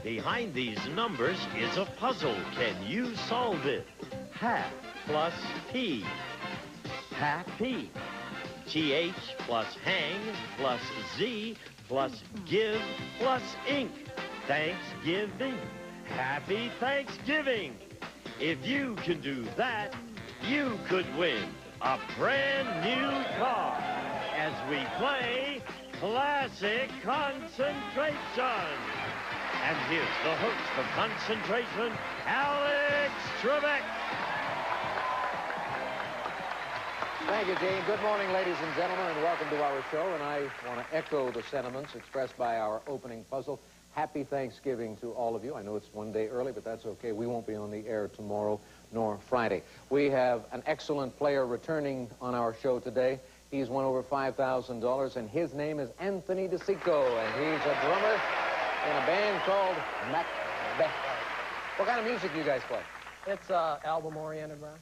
Behind these numbers is a puzzle. Can you solve it? Hat plus P. Happy. TH plus hang plus Z plus give plus ink. Thanksgiving. Happy Thanksgiving. If you can do that, you could win a brand new car as we play Classic Concentration. And here's the host of Concentration, Alex Trebek. Thank you, Gene. Good morning, ladies and gentlemen, and welcome to our show. And I want to echo the sentiments expressed by our opening puzzle. Happy Thanksgiving to all of you. I know it's one day early, but that's okay. We won't be on the air tomorrow nor Friday. We have an excellent player returning on our show today. He's won over $5,000, and his name is Anthony DeSico, and he's a drummer in a band called Macbeth. What kind of music do you guys play? It's album-oriented rock.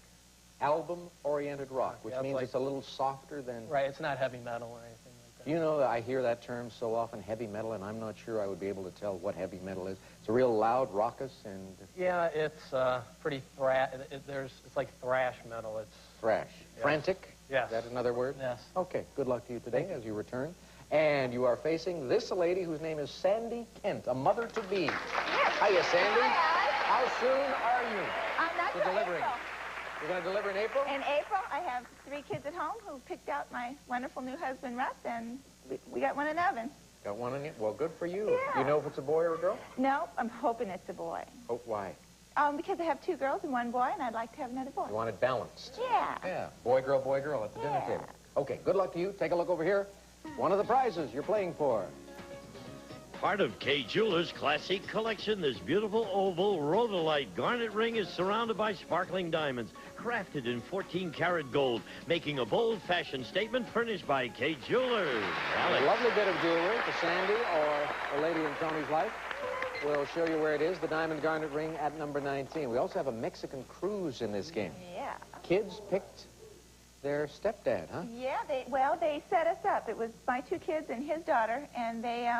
Album-oriented rock, which means like, it's a little softer than... Right, it's not heavy metal or anything like that. You know, I hear that term so often, heavy metal, and I'm not sure I would be able to tell what heavy metal is. It's a real loud, raucous, and... Yeah, it's pretty it's like thrash metal. It's... Thrash. Yes. Frantic? Yes. Is that another word? Yes. Okay, good luck to you today as you return. And you are facing this lady whose name is Sandy Kent, a mother-to-be. Hiya, Sandy. Hi. How soon are you? I'm not to till delivering? April. You're going to deliver in April? In April, I have 3 kids at home who picked out my wonderful new husband, Russ, and we got one in the oven. Got one in it? Well, good for you. Yeah. You know if it's a boy or a girl? No, I'm hoping it's a boy. Oh, why? Because I have 2 girls and 1 boy, and I'd like to have another boy. You want it balanced? Yeah. Yeah. Boy, girl at the dinner Yeah. table. Okay, good luck to you. Take a look over here. One of the prizes you're playing for. Part of Kay Jewelers' classic collection, this beautiful oval rhodolite garnet ring is surrounded by sparkling diamonds, crafted in 14-karat gold, making a bold fashion statement furnished by Kay Jewelers. A lovely bit of jewelry for Sandy or the lady in Tony's life. We'll show you where it is, the diamond garnet ring at number 19. We also have a Mexican cruise in this game. Yeah. Kids picked their stepdad, huh? Yeah, they set us up. It was my 2 kids and his daughter, and they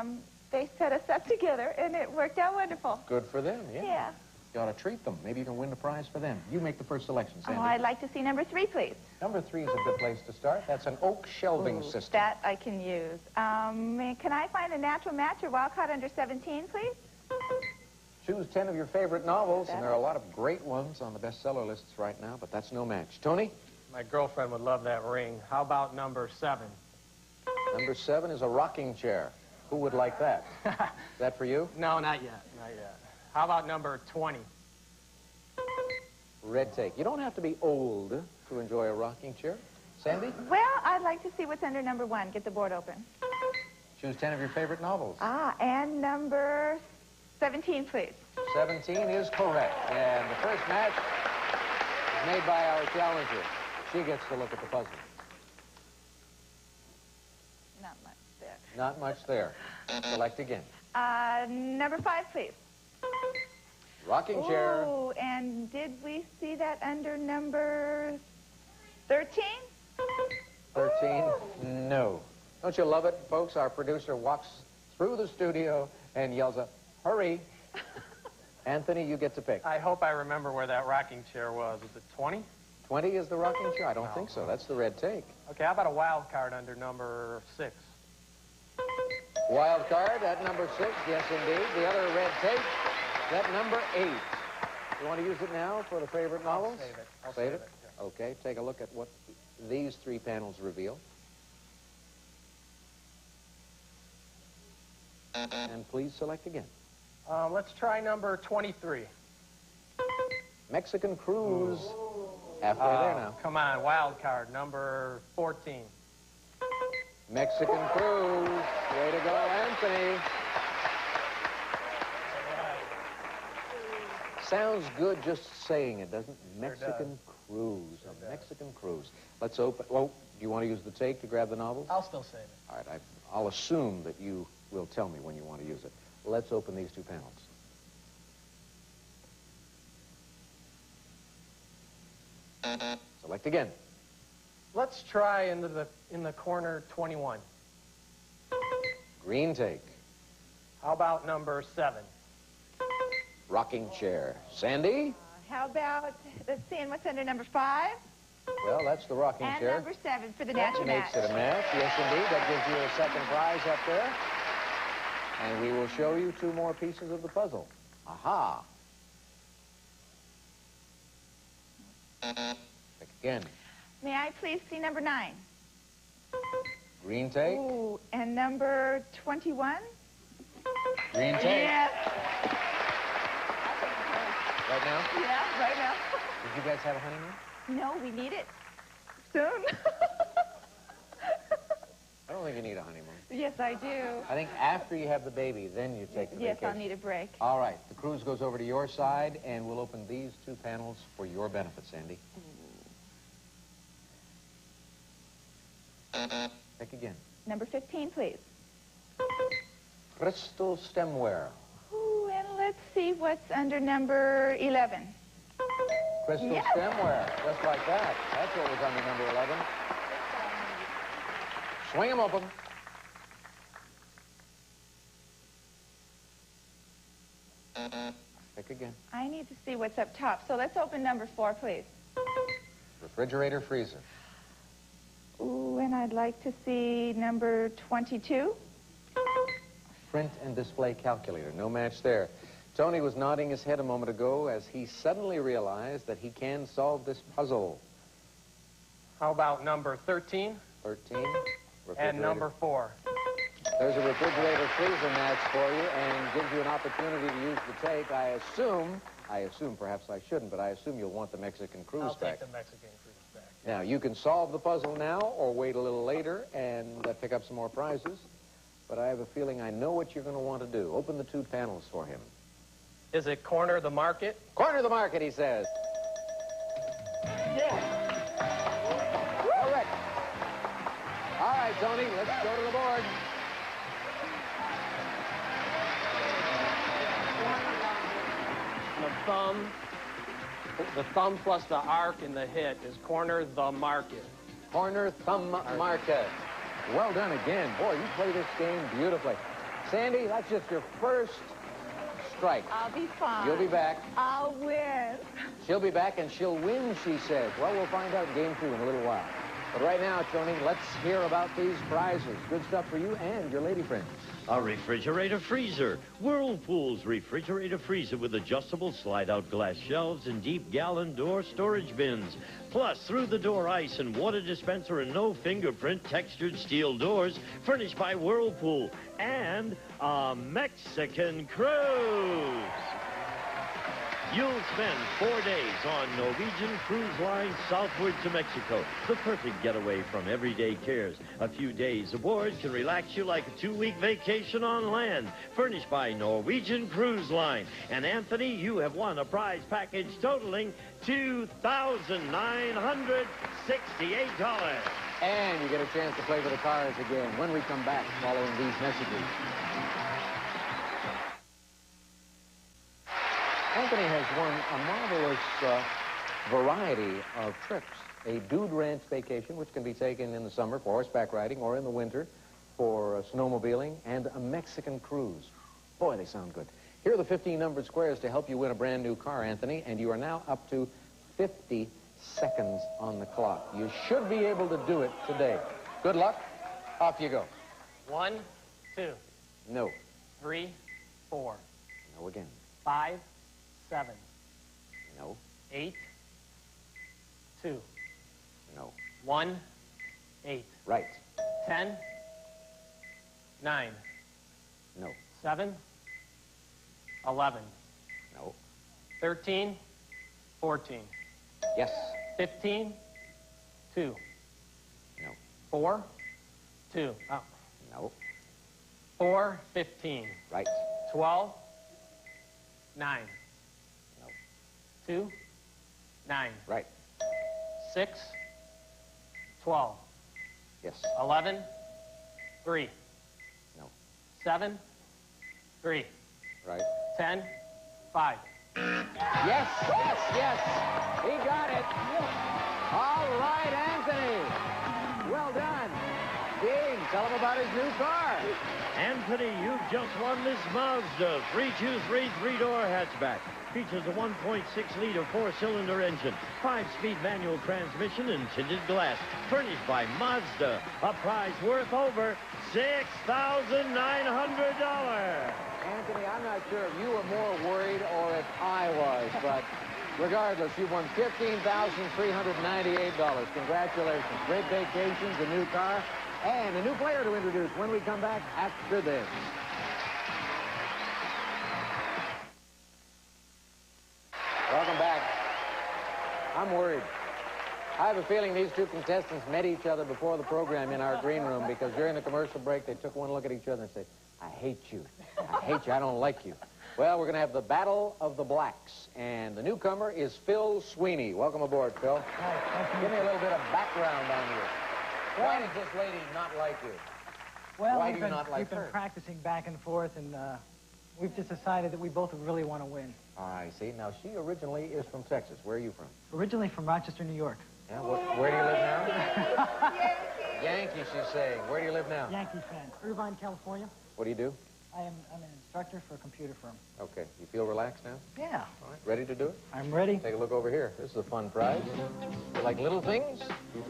set us up together, and it worked out wonderful. Good for them, yeah. Yeah. You ought to treat them. Maybe you can win the prize for them. You make the first selection, Sandy. Oh, I'd like to see number 3, please. Number 3 is a good place to start. That's an oak shelving system. That I can use. Can I find a natural match or wild card under 17, please? Choose 10 of your favorite novels, and there are a lot of great ones on the bestseller lists right now, but that's no match. Tony? My girlfriend would love that ring. How about number 7? Number 7 is a rocking chair. Who would like that? Is that for you? No, not yet. Not yet. How about number 20? Red Take. You don't have to be old to enjoy a rocking chair. Sandy? Well, I'd like to see what's under number 1. Get the board open. Choose 10 of your favorite novels. And number 17, please. 17 is correct. And the first match is made by our challenger. She gets to look at the puzzle. Not much there. Not much there. Select again. Number 5, please. Rocking chair. Oh, and did we see that under number 13? 13? Ooh. No. Don't you love it, folks? Our producer walks through the studio and yells up, "Hurry." Anthony, you get to pick. I hope I remember where that rocking chair was. Is it 20? 20 is the rocking chair? I don't think so. That's the Red Take. Okay, how about a wild card under number 6? Wild card at number 6, yes indeed. The other Red Take is at number 8. You want to use it now for the favorite novels? I'll save it. I'll Save it? Yeah. Okay, take a look at what these 3 panels reveal. And please select again. Let's try number 23. Mexican Cruise. Halfway there now. Come on, wild card, number 14. Mexican Cruise. Way to go, Anthony. Sounds good just saying it, doesn't it? Mexican Cruise. A Mexican Cruise. Let's open. Oh, do you want to use the take to grab the novels? I'll still save it. All right, I'll assume that you will tell me when you want to use it. Let's open these 2 panels. Select again. Let's try in the corner 21. Green take. How about number 7? rocking chair. Sandy? How about, let's see, and what's under number 5? Well, that's the rocking And chair. number 7 for the That natural makes match. it a match. Yes, indeed. That gives you a second prize up there. And we will show you 2 more pieces of the puzzle. Aha. Pick again. May I please see number 9? Green tape. Ooh, and number 21? Green tape. Yes. Right now? Yeah, right now. Did you guys have a honeymoon? No, we need it soon. I don't think you need a honeymoon. Yes, I do. I think after you have the baby, then you take the Yes, vacation. I'll need a break. All right. The cruise goes over to your side, and we'll open these 2 panels for your benefit, Sandy. Pick again. Number 15, please. Crystal stemware. Ooh, and let's see what's under number 11. Crystal Yes. stemware. Just like that. That's what was under number 11. Swing 'em open. Pick again. I need to see what's up top. So let's open number 4, please. Refrigerator freezer. Ooh, and I'd like to see number 22. Print and display calculator. No match there. Tony was nodding his head a moment ago as he suddenly realized that he can solve this puzzle. How about number 13 13. and number 4? There's a refrigerator freezer match for you and gives you an opportunity to use the tape. I assume, perhaps I shouldn't, but I assume you'll want the Mexican cruise I'll back. take the Mexican cruise back. Now, you can solve the puzzle now or wait a little later and pick up some more prizes. But I have a feeling I know what you're going to want to do. Open the 2 panels for him. Is it corner the market? Corner the market, he says. Yes. Correct. All right, Tony, let's go to the board. The thumb plus the arc in the hit is corner the market. Corner thumb market. Well done again. Boy, you play this game beautifully. Sandy, that's just your first strike. I'll be fine. You'll be back. I'll win. She'll be back and she'll win, she says. Well, we'll find out in game 2 in a little while. But right now, Tony, let's hear about these prizes. Good stuff for you and your lady friends. A refrigerator freezer. Whirlpool's refrigerator freezer with adjustable slide-out glass shelves and deep gallon door storage bins. Plus, through-the-door ice and water dispenser and no fingerprint textured steel doors furnished by Whirlpool. And a Mexican cruise. You'll spend 4 days on Norwegian Cruise Line southward to Mexico. The perfect getaway from everyday cares. A few days aboard can relax you like a 2-week vacation on land. Furnished by Norwegian Cruise Line. And Anthony, you have won a prize package totaling $2,968. And you get a chance to play with the cards again when we come back following these messages. Anthony has won a marvelous variety of trips. A dude ranch vacation, which can be taken in the summer for horseback riding or in the winter for snowmobiling, and a Mexican cruise. Boy, they sound good. Here are the 15 numbered squares to help you win a brand new car, Anthony, and you are now up to 50 seconds on the clock. You should be able to do it today. Good luck. Off you go. 1, 2, No. 3, 4, No again. 5, 7, No. 8, 2, No. 1, 8, Right. 10, 9, No. 7, 11, No. 13, 14, Yes. 15, 2, No. 4, 2, No. 4, 15, Right. 12, 9, No. 2, 9, Right. 6, 12, Yes. 11, 3, No. 7, 3, Right. 10, 5. Yes, yes, yes. He got it. All right, Anthony. Well done. Dean, tell him about his new car. Anthony, you've just won this Mazda 323 three-door hatchback. Features a 1.6-liter four-cylinder engine, 5-speed manual transmission, and tinted glass. Furnished by Mazda. A prize worth over $6,900. Anthony, I'm not sure if you were more worried or if I was, but regardless, you've won $15,398. Congratulations. Great vacations, a new car, and a new player to introduce when we come back after this. Welcome back. I'm worried. I have a feeling these two contestants met each other before the program in our green room because during the commercial break, they took one look at each other and said, I hate you. I hate you. I don't like you. Well, we're going to have the Battle of the Blacks, and the newcomer is Phil Sweeney. Welcome aboard, Phil. Hi, Give me a little bit of background on you. Why does this lady not like you? Well, Why do you not like we've been her? practicing back and forth, and we've just decided that we both really want to win. I see. Now, she originally is from Texas. Where are you from? Originally from Rochester, New York. Yeah, where do you live now? Yankee, she's saying. Where do you live now? Yankee fan. Irvine, California. What do you do? I'm an instructor for a computer firm. Okay. You feel relaxed now? Yeah. All right. Ready to do it? I'm ready. Take a look over here. This is a fun prize. You like little things?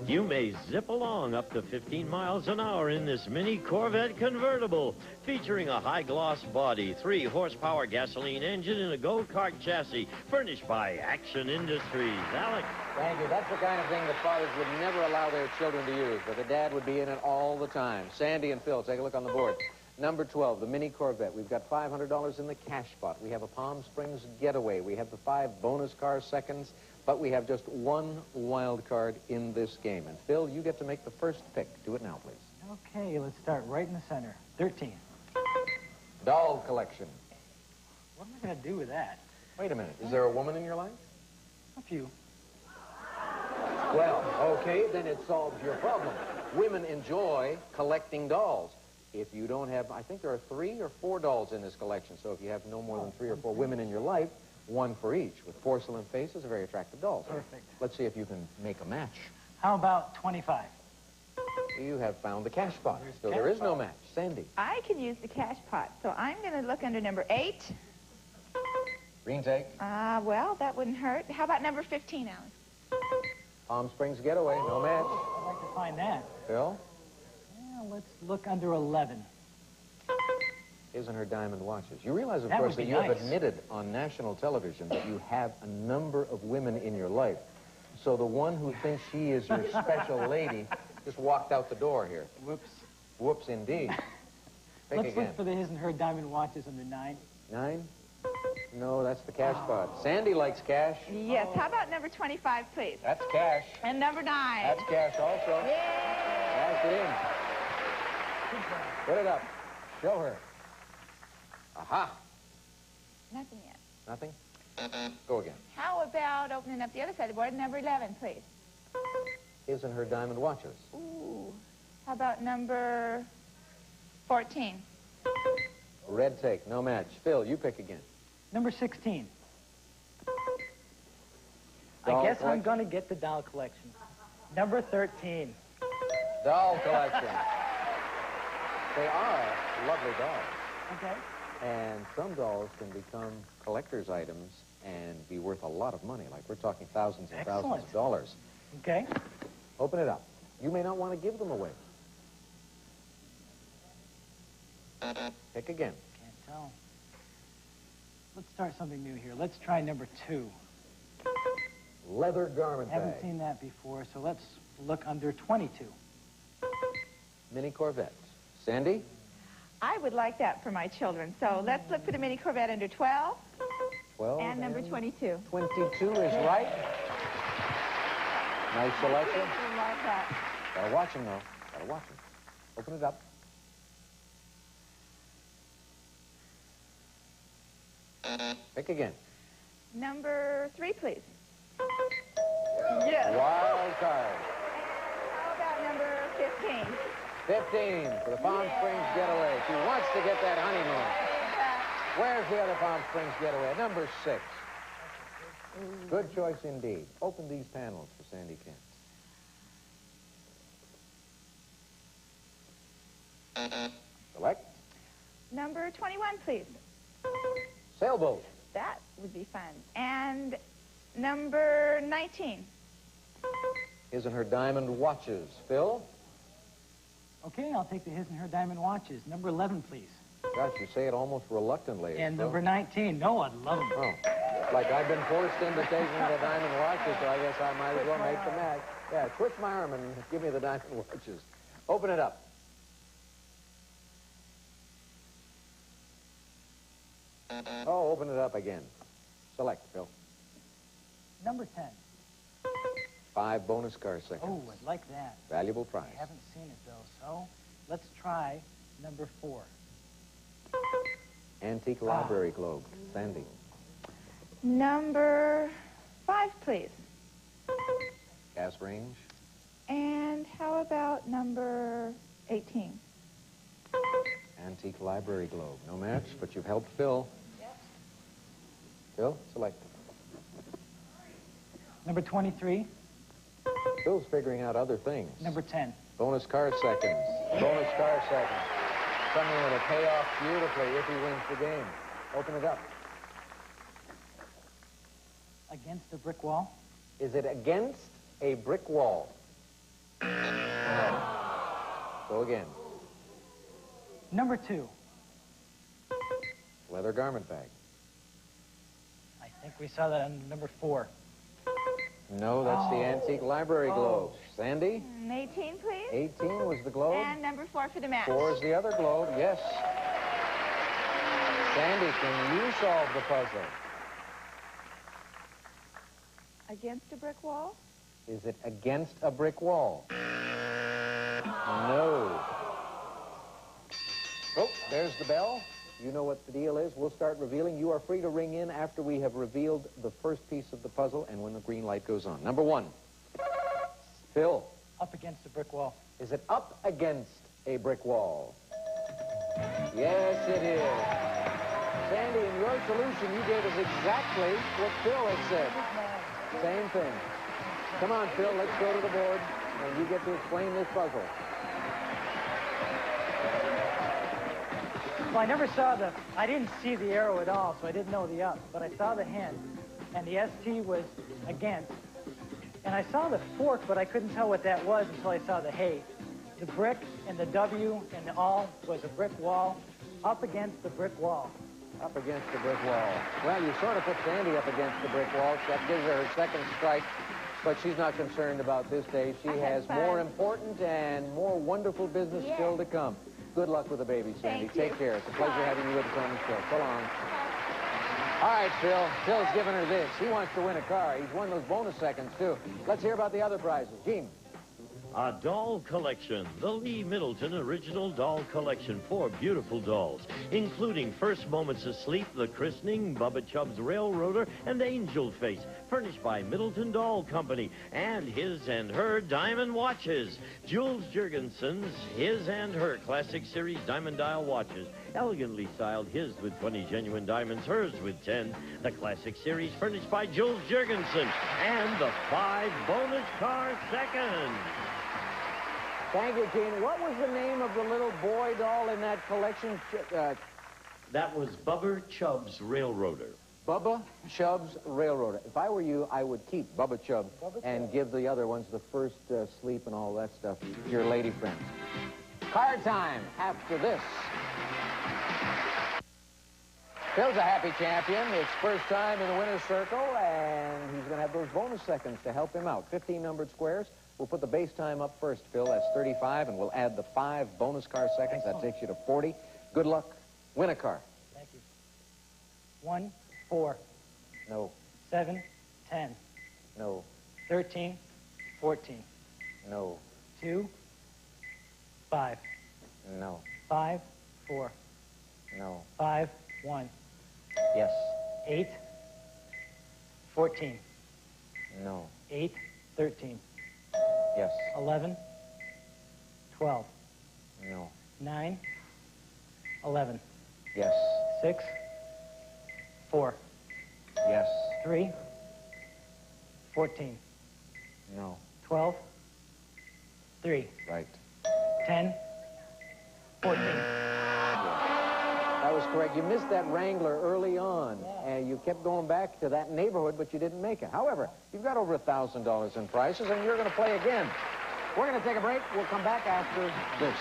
You may zip along up to 15 miles an hour in this mini Corvette convertible, featuring a high-gloss body, 3-horsepower gasoline engine, and a go-kart chassis, furnished by Action Industries. Alex? Thank you. That's the kind of thing that fathers would never allow their children to use, but the dad would be in it all the time. Sandy and Phil, take a look on the board. Number 12, the Mini Corvette. We've got $500 in the cash pot. We have a Palm Springs getaway. We have the 5 bonus car seconds, but we have just one wild card in this game. And Phil, you get to make the first pick. Do it now, please. Okay, let's start right in the center. 13. Doll collection. What am I going to do with that? Wait a minute. Is there a woman in your life? A few. Well, okay, then it solves your problem. Women enjoy collecting dolls. If you don't have, I think there are 3 or 4 dolls in this collection, so if you have no more than 3 or 4 women in your life, one for each, with porcelain faces, are very attractive dolls. Perfect. Let's see if you can make a match. How about 25? You have found the cash pot, There's so cash there is no pot. match. Sandy. I can use the cash pot, so I'm going to look under number 8. Green take. Well, that wouldn't hurt. How about number 15, Alan? Palm Springs getaway, no match. I'd like to find that. Phil? Well, let's look under 11. Isn't her diamond watches. You realize, of That course, would that be you have nice. admitted on national television that you have a number of women in your life. So the one who thinks she is your special lady just walked out the door here. Whoops. Whoops, indeed. Pick Let's again. look for the his and her diamond watches under 9. 9? No, that's the cash pot. Sandy likes cash. Yes. How about number 25, please? That's cash. And number 9. That's cash also. Yay! Cash it in. Put it up. Show her. Aha. Nothing yet. Nothing? Go again. How about opening up the other side of the board, number 11, please? Isn't her diamond watches. Ooh. How about number 14? Red take, no match. Phil, you pick again. Number 16. Doll I guess I'm collection. going to get the doll collection. Number 13. Doll collection. They are lovely dolls. Okay. And some dolls can become collector's items and be worth a lot of money. Like we're talking thousands and thousands Excellent. of dollars. Okay. Open it up. You may not want to give them away. Pick again. Can't tell. Let's start something new here. Let's try number 2. Leather garment Haven't bag. seen that before, so let's look under 22. Mini Corvette. Sandy? I would like that for my children. So let's look for the Mini Corvette under 12 12 and number 22. 22 is right. Nice selection. Kids will love that. Gotta watch them, though. Gotta watch them. Open it up. Pick again. Number 3, please. Yes. Wild card. How about number 15? 15 for the Palm Springs getaway. She wants to get that honeymoon. Where's the other Palm Springs getaway? Number 6. Good choice indeed. Open these panels for Sandy Kent. Select. Number 21, please. Sailboat. That would be fun. And number 19. His and Her Diamond Watches. Phil? Okay, I'll take the His and Her Diamond Watches. Number 11, please. Gosh, you say it almost reluctantly. And Phil. number 19. No, I'd love them. Oh, like I've been forced into taking the diamond watches, so I guess I might as well make the match. Yeah, twist my arm and give me the diamond watches. Open it up. Oh, open it up again. Select, Phil. Number 10. 5 bonus car seconds. Oh, I'd like that. Valuable prize. I haven't seen it, though, so let's try number 4. Antique Library Globe. Sandy. Number 5, please. Gas range. And how about number 18? Antique Library Globe. No match, but you've helped Phil. Yep. Phil, select. Number 23. Phil's figuring out other things. Number 10. Bonus car seconds. Bonus car seconds. Something that'll pay off beautifully if he wins the game. Open it up. Against a brick wall. Is it against a brick wall? No. Go again. Number 2. Leather garment bag. I think we saw that on number 4. No, that's the Oh. Antique Library Globe. Sandy? 18, please. 18 was the globe. And number 4 for the match. 4 is the other globe. Yes. Sandy, can you solve the puzzle? Against a brick wall? Is it against a brick wall? No. Oh, there's the bell. You know what the deal is. We'll start revealing. You are free to ring in after we have revealed the first piece of the puzzle and when the green light goes on. Number 1. Phil, Up against a brick wall. is it up against a brick wall? Yes, it is. Sandy, in your solution, you gave us exactly what Phil had said. Same thing. Come on, Phil, let's go to the board, and you get to explain this puzzle. Well, I never saw I didn't see the arrow at all, so I didn't know the up, but I saw the hand, and the ST was against. And I saw the fork, but I couldn't tell what that was until I saw the hay. The brick and the W and the all was a brick wall up against the brick wall. Up against the brick wall. Well, you sort of put Sandy up against the brick wall. That gives her her second strike, but she's not concerned about this day. She has more important and more wonderful business still to come. Good luck with the baby, Sandy. Thank you. Take care. It's a pleasure having you with us on the show. So long. All right, Phil. Phil's giving her this. He wants to win a car. He's won those bonus seconds, too. Let's hear about the other prizes. Gene. A doll collection, the Lee Middleton Original Doll Collection. 4 beautiful dolls, including First Moments of Sleep, The Christening, Bubba Chubb's Railroader, and Angel Face, furnished by Middleton Doll Company, and His and Her Diamond Watches. Jules Jurgensen's His and Her Classic Series Diamond Dial Watches, elegantly styled, his with 20 genuine diamonds, hers with 10. The Classic Series furnished by Jules Jurgensen, and the 5 bonus car seconds. Thank you, Gene. What was the name of the little boy doll in that collection? That was Bubba Chubb's Railroader. Bubba Chubb's Railroader. If I were you, I would keep Bubba Chubb and give the other ones the first sleep and all that stuff to your lady friends. Card time after this. Phil's a happy champion. It's first time in the winner's circle, and he's going to have those bonus seconds to help him out. 15 numbered squares. We'll put the base time up first, Phil. That's 35, and we'll add the 5 bonus car seconds. That takes you to 40. Good luck. Win a car. Thank you. 1, 4, No. 7, 10, No. 13, 14, No. 2, 5, No. 5, 4, No. 5, 1, Yes. 8, 14, No. 8, 13, Yes. 11, 12, No. 9, 11, Yes. 6, 4, Yes. 3, 14, No. 12, 3, Right. 10, 14. That was correct. You missed that Wrangler early on, and you kept going back to that neighborhood, but you didn't make it. However, you've got over $1,000 in prizes, and you're going to play again. We're going to take a break. We'll come back after this.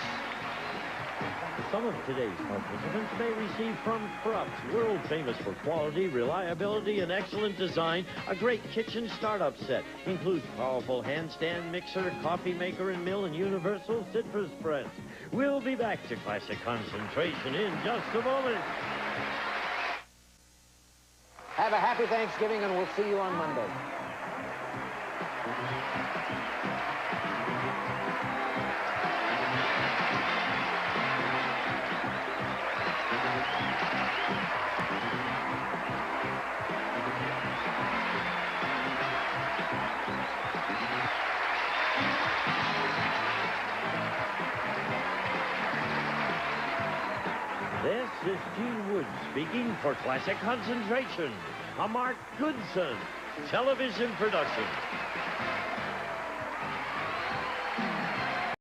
Some of today's participants may receive from Krupp's, world famous for quality, reliability, and excellent design, a great kitchen startup set. Includes powerful handstand mixer, coffee maker and mill, and universal citrus press. We'll be back to Classic Concentration in just a moment. Have a happy Thanksgiving, and we'll see you on Monday. This is Gene Wood speaking for Classic Concentration, a Mark Goodson television production.